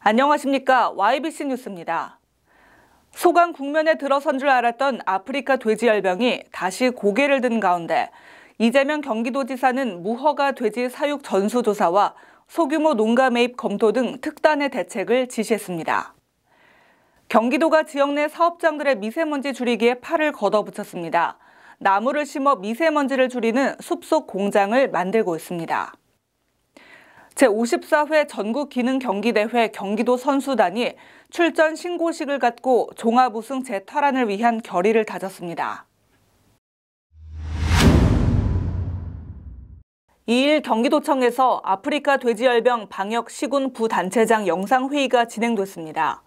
안녕하십니까. YBC 뉴스입니다. 소강 국면에 들어선 줄 알았던 아프리카 돼지열병이 다시 고개를 든 가운데 이재명 경기도지사는 무허가 돼지 사육 전수조사와 소규모 농가 매입 검토 등 특단의 대책을 지시했습니다. 경기도가 지역 내 사업장들의 미세먼지 줄이기에 팔을 걷어붙였습니다. 나무를 심어 미세먼지를 줄이는 숲속 공장을 만들고 있습니다. 제54회 전국기능경기대회 경기도 선수단이 출전 신고식을 갖고 종합 우승 재탈환을 위한 결의를 다졌습니다. 2일 경기도청에서 아프리카 돼지열병 방역 시군 부단체장 영상회의가 진행됐습니다.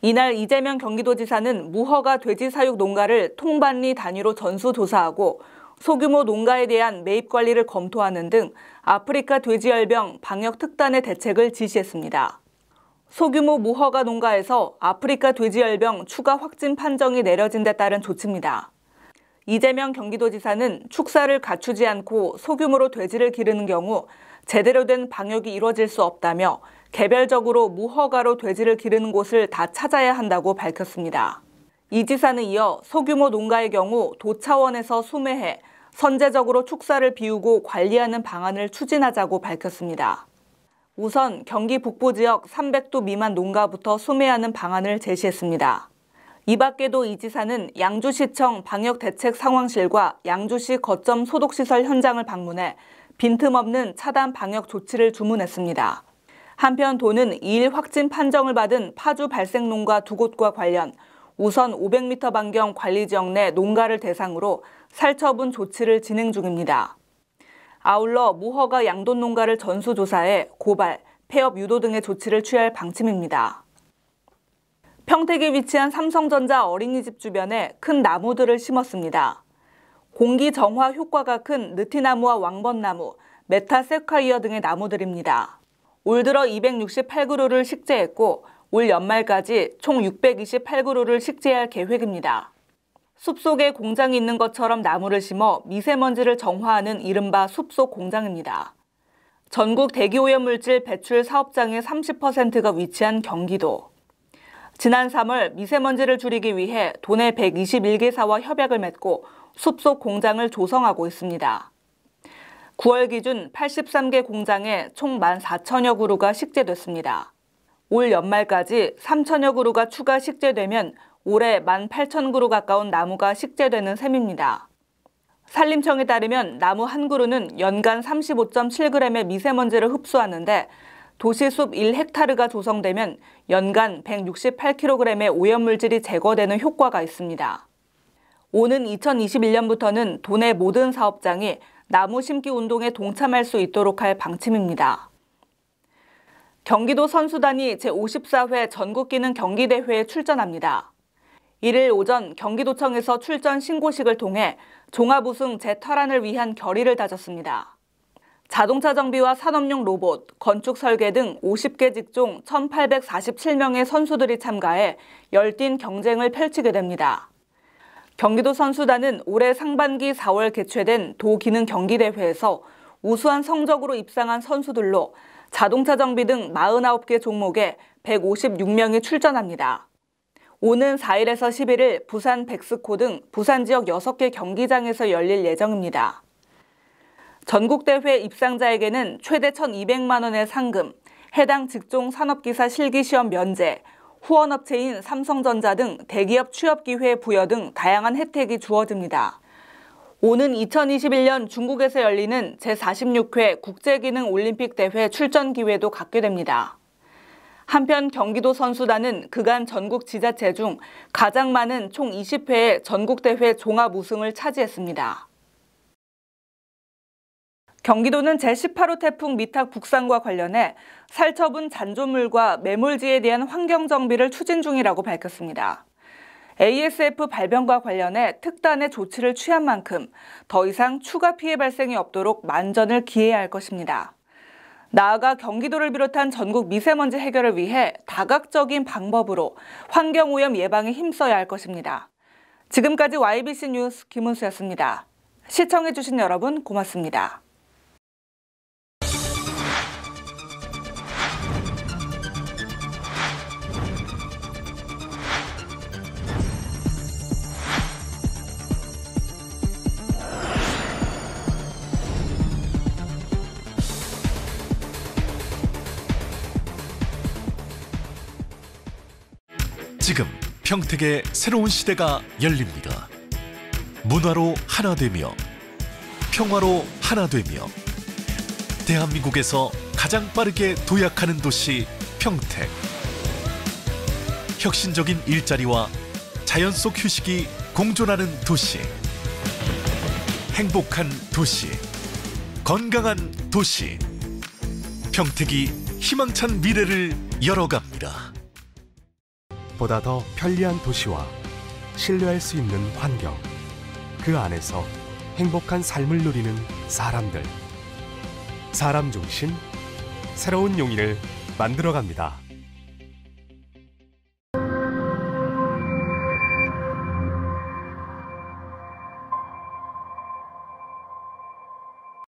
이날 이재명 경기도지사는 무허가 돼지 사육 농가를 통반리 단위로 전수조사하고 소규모 농가에 대한 매입 관리를 검토하는 등 아프리카 돼지열병 방역 특단의 대책을 지시했습니다. 소규모 무허가 농가에서 아프리카 돼지열병 추가 확진 판정이 내려진 데 따른 조치입니다. 이재명 경기도지사는 축사를 갖추지 않고 소규모로 돼지를 기르는 경우 제대로 된 방역이 이루어질 수 없다며 개별적으로 무허가로 돼지를 기르는 곳을 다 찾아야 한다고 밝혔습니다. 이 지사는 이어 소규모 농가의 경우 도 차원에서 수매해 선제적으로 축사를 비우고 관리하는 방안을 추진하자고 밝혔습니다. 우선 경기 북부 지역 300도 미만 농가부터 수매하는 방안을 제시했습니다. 이 밖에도 이 지사는 양주시청 방역대책상황실과 양주시 거점 소독시설 현장을 방문해 빈틈없는 차단 방역 조치를 주문했습니다. 한편 도는 2일 확진 판정을 받은 파주 발생 농가 2곳과 관련 우선 500m 반경 관리지역 내 농가를 대상으로 살처분 조치를 진행 중입니다. 아울러 무허가 양돈 농가를 전수조사해 고발, 폐업 유도 등의 조치를 취할 방침입니다. 평택에 위치한 삼성전자 어린이집 주변에 큰 나무들을 심었습니다. 공기 정화 효과가 큰 느티나무와 왕벚나무, 메타세콰이어 등의 나무들입니다. 올 들어 268그루를 식재했고 올 연말까지 총 628그루를 식재할 계획입니다. 숲속에 공장이 있는 것처럼 나무를 심어 미세먼지를 정화하는 이른바 숲속 공장입니다. 전국 대기오염물질 배출 사업장의 30%가 위치한 경기도. 지난 3월 미세먼지를 줄이기 위해 도내 121개사와 협약을 맺고 숲속 공장을 조성하고 있습니다. 9월 기준 83개 공장에 총 14,000여 그루가 식재됐습니다. 올 연말까지 3,000여 그루가 추가 식재되면 올해 18,000그루 가까운 나무가 식재되는 셈입니다. 산림청에 따르면 나무 한 그루는 연간 35.7g의 미세먼지를 흡수하는데 도시숲 1헥타르가 조성되면 연간 168kg의 오염물질이 제거되는 효과가 있습니다. 오는 2021년부터는 도내 모든 사업장이 나무 심기 운동에 동참할 수 있도록 할 방침입니다. 경기도 선수단이 제54회 전국기능경기대회에 출전합니다. 1일 오전 경기도청에서 출전 신고식을 통해 종합우승 재탈환을 위한 결의를 다졌습니다. 자동차 정비와 산업용 로봇, 건축 설계 등 50개 직종 1,847명의 선수들이 참가해 열띤 경쟁을 펼치게 됩니다. 경기도 선수단은 올해 상반기 4월 개최된 도기능경기대회에서 우수한 성적으로 입상한 선수들로 자동차 정비 등 49개 종목에 156명이 출전합니다. 오는 4일에서 11일 부산 백스코 등 부산 지역 6개 경기장에서 열릴 예정입니다. 전국대회 입상자에게는 최대 1,200만 원의 상금, 해당 직종 산업기사 실기시험 면제, 후원업체인 삼성전자 등 대기업 취업기회 부여 등 다양한 혜택이 주어집니다. 오는 2021년 중국에서 열리는 제46회 국제기능올림픽대회 출전 기회도 갖게 됩니다. 한편 경기도 선수단은 그간 전국 지자체 중 가장 많은 총 20회의 전국대회 종합 우승을 차지했습니다. 경기도는 제18호 태풍 미탁 북상과 관련해 살처분 잔존물과 매몰지에 대한 환경정비를 추진 중이라고 밝혔습니다. ASF 발병과 관련해 특단의 조치를 취한 만큼 더 이상 추가 피해 발생이 없도록 만전을 기해야 할 것입니다. 나아가 경기도를 비롯한 전국 미세먼지 해결을 위해 다각적인 방법으로 환경오염 예방에 힘써야 할 것입니다. 지금까지 YBC 뉴스 김은수였습니다. 시청해주신 여러분 고맙습니다. 평택의 새로운 시대가 열립니다. 문화로 하나 되며 평화로 하나 되며 대한민국에서 가장 빠르게 도약하는 도시 평택. 혁신적인 일자리와 자연 속 휴식이 공존하는 도시. 행복한 도시, 건강한 도시. 평택이 희망찬 미래를 열어갑니다. 보다 더 편리한 도시와 신뢰할 수 있는 환경, 그 안에서 행복한 삶을 누리는 사람들. 사람 중심 새로운 용인을 만들어갑니다.